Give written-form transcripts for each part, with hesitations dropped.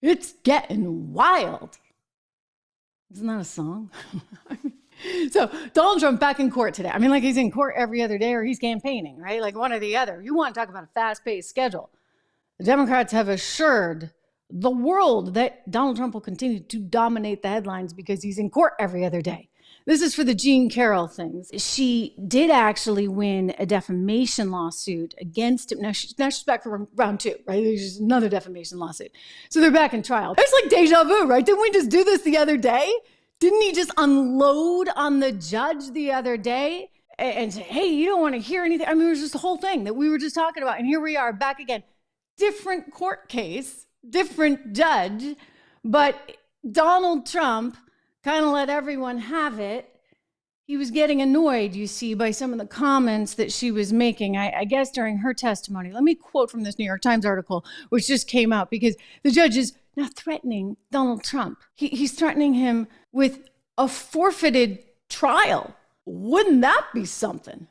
It's getting wild. Isn't that a song? So Donald Trump back in court today. I mean, like he's in court every other day or he's campaigning, right? Like one or the other. You want to talk about a fast-paced schedule. The Democrats have assured the world that Donald Trump will continue to dominate the headlines because he's in court every other day. This is for the Jean Carroll things. She did actually win a defamation lawsuit against him. Now she's back for round 2, right? There's another defamation lawsuit. So they're back in trial. It's like deja vu, right? Didn't we just do this the other day? Didn't he just unload on the judge the other day and say, hey, you don't want to hear anything? I mean, it was just the whole thing that we were just talking about. And here we are back again. Different court case, different judge, but Donald Trump kind of let everyone have it. He was getting annoyed, you see, by some of the comments that she was making, I guess during her testimony. Let me quote from this New York Times article, which just came out, because the judge is not threatening Donald Trump. He's threatening him with a forfeited trial. Wouldn't that be something?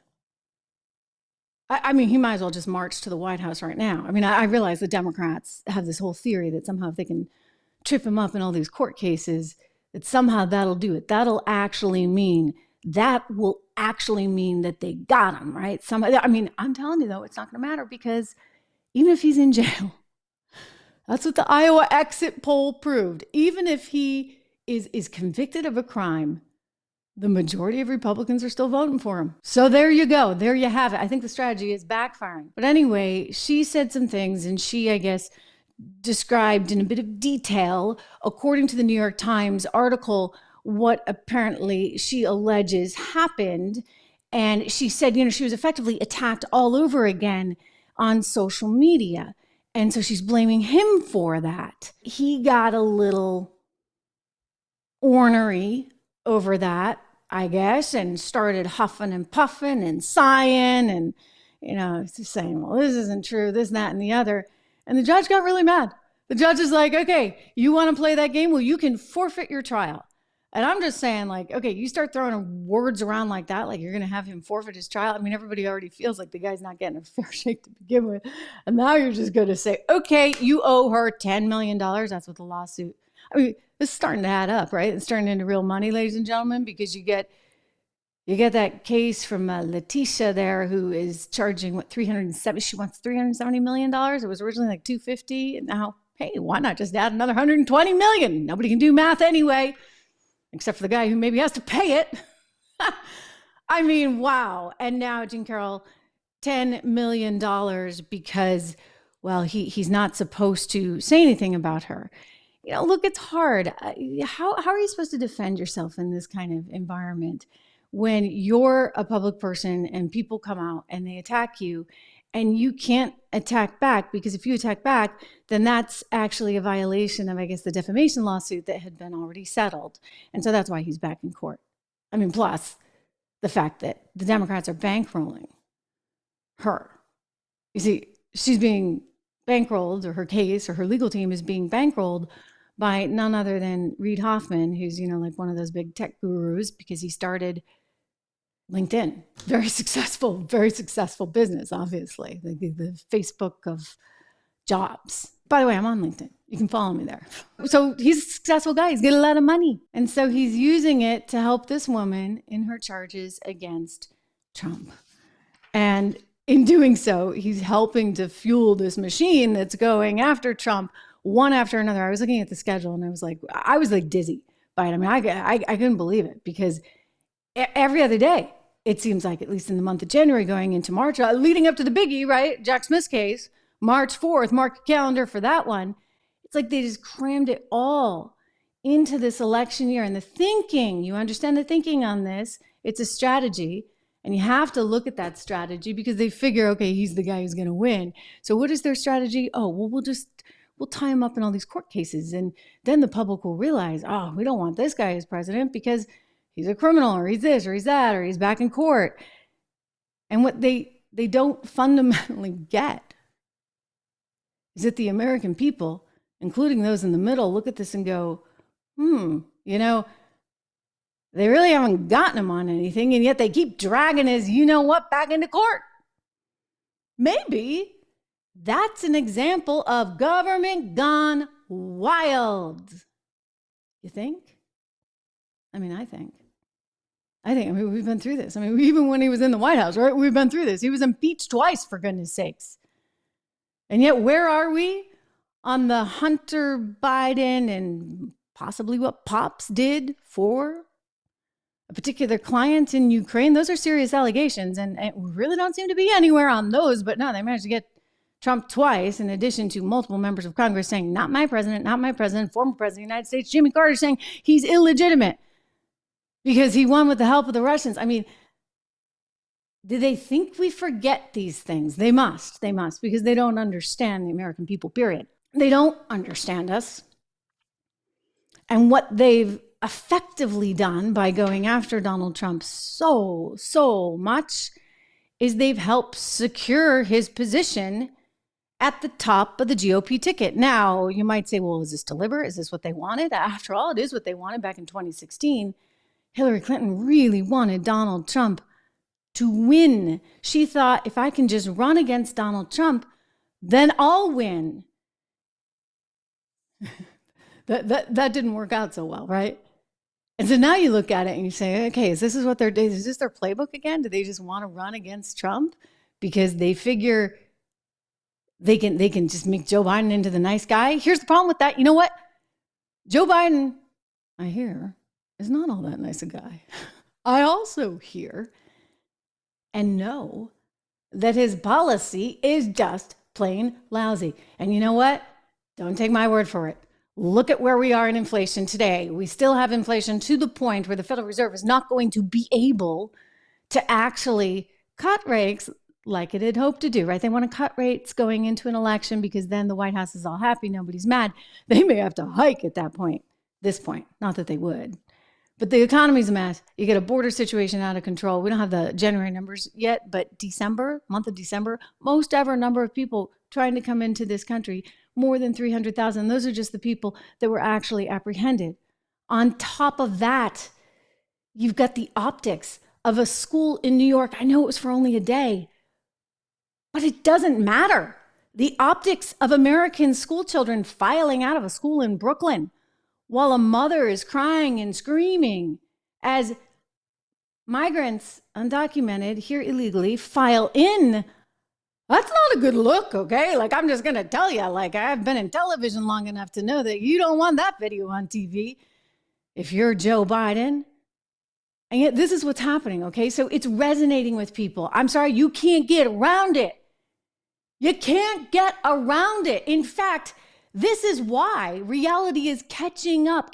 I mean, he might as well just march to the White House right now. I mean, I realize the Democrats have this whole theory that somehow if they can trip him up in all these court cases, that somehow that'll do it. That will actually mean that they got him, right? I mean, I'm telling you, though, it's not going to matter because even if he's in jail, that's what the Iowa exit poll proved. Even if he is convicted of a crime, the majority of Republicans are still voting for him. So there you go. There you have it. I think the strategy is backfiring. But anyway, she said some things and she, I guess, described in a bit of detail, according to the New York Times article, what apparently she alleges happened. And she said, she was effectively attacked all over again on social media. And so she's blaming him for that. He got a little ornery over that, I guess, and started huffing and puffing and sighing and, saying, well, this isn't true, this, that, and the other. And the judge got really mad. The judge is like, okay, you want to play that game? Well, you can forfeit your trial. And I'm just saying, like, okay, you start throwing words around like that, like you're going to have him forfeit his trial. I mean, everybody already feels like the guy's not getting a fair shake to begin with. And now you're just going to say, okay, you owe her $10 million. That's what the lawsuit. I mean, this is starting to add up, right? It's turning into real money, ladies and gentlemen, because you get that case from Letitia there who is charging, she wants $370 million. It was originally like $250. And now, hey, why not just add another $120 million? Nobody can do math anyway, except for the guy who maybe has to pay it. I mean, wow. And now Jean Carroll, $10 million because, well, he's not supposed to say anything about her. Look, it's hard. How are you supposed to defend yourself in this kind of environment when you're a public person and people come out and they attack you and you can't attack back? Because if you attack back, then that's actually a violation of, I guess, the defamation lawsuit that had been already settled. And so that's why he's back in court. I mean, plus the fact that the Democrats are bankrolling her. You see, she's being bankrolled, or her case or her legal team is being bankrolled by none other than Reid Hoffman, who's, like one of those big tech gurus, because he started LinkedIn. Very successful business, obviously. The Facebook of jobs. By the way, I'm on LinkedIn. You can follow me there. So he's a successful guy. He's getting a lot of money. And so he's using it to help this woman in her charges against Trump. And in doing so, he's helping to fuel this machine that's going after Trump one after another. I was looking at the schedule and I was like dizzy by it. I mean, I couldn't believe it because every other day, it seems like, at least in the month of January going into March, leading up to the biggie, right? Jack Smith's case, March 4th, mark your calendar for that one. It's like they just crammed it all into this election year. And the thinking, you understand the thinking on this, it's a strategy. And you have to look at that strategy because they figure, okay, he's the guy who's going to win. So what is their strategy? Oh, well, we'll tie him up in all these court cases. And then the public will realize, oh, we don't want this guy as president because he's a criminal, or he's this, or he's that, or he's back in court. And what they don't fundamentally get is that the American people, including those in the middle, look at this and go, they really haven't gotten him on anything, and yet they keep dragging his you-know-what back into court. Maybe that's an example of government gone wild. You think? I mean, I think, we've been through this. Even when he was in the White House, right? We've been through this. He was impeached twice, for goodness sakes. And yet, where are we on the Hunter Biden and possibly what Pops did for a particular client in Ukraine? Those are serious allegations, and we really don't seem to be anywhere on those. But no, they managed to get Trump twice, in addition to multiple members of Congress saying, not my president, not my president, former president of the United States, Jimmy Carter, saying he's illegitimate because he won with the help of the Russians. Do they think we forget these things? They must, because they don't understand the American people, period. They don't understand us. And what they've effectively done by going after Donald Trump so much is they've helped secure his position at the top of the GOP ticket. Now, you might say, well, is this deliberate? Is this what they wanted? After all, it is what they wanted back in 2016. Hillary Clinton really wanted Donald Trump to win. She thought, if I can just run against Donald Trump, then I'll win. That didn't work out so well, right? And so now you look at it and you say, okay, is this their playbook again? Do they just want to run against Trump because they figure they can just make Joe Biden into the nice guy? Here's the problem with that. You know what? Joe Biden, I hear, is not all that nice a guy. I also hear and know that his policy is just plain lousy. And you know what? Don't take my word for it. Look at where we are in inflation today. We still have inflation to the point where the Federal Reserve is not going to be able to actually cut rates like it had hoped to do, right? They want to cut rates going into an election because then the White House is all happy, nobody's mad. They may have to hike at this point, not that they would. But the economy's a mess. You get a border situation out of control. We don't have the January numbers yet, but month of December, most ever number of people trying to come into this country, more than 300,000. Those are just the people that were actually apprehended. On top of that, you've got the optics of a school in New York. I know it was for only a day, but it doesn't matter. The optics of American school children filing out of a school in Brooklyn while a mother is crying and screaming as migrants, undocumented, here illegally, file in. That's not a good look, okay? I'm just going to tell you, I've been in television long enough to know that you don't want that video on TV if you're Joe Biden. And yet this is what's happening, okay? So it's resonating with people. I'm sorry, you can't get around it. You can't get around it. In fact, this is why reality is catching up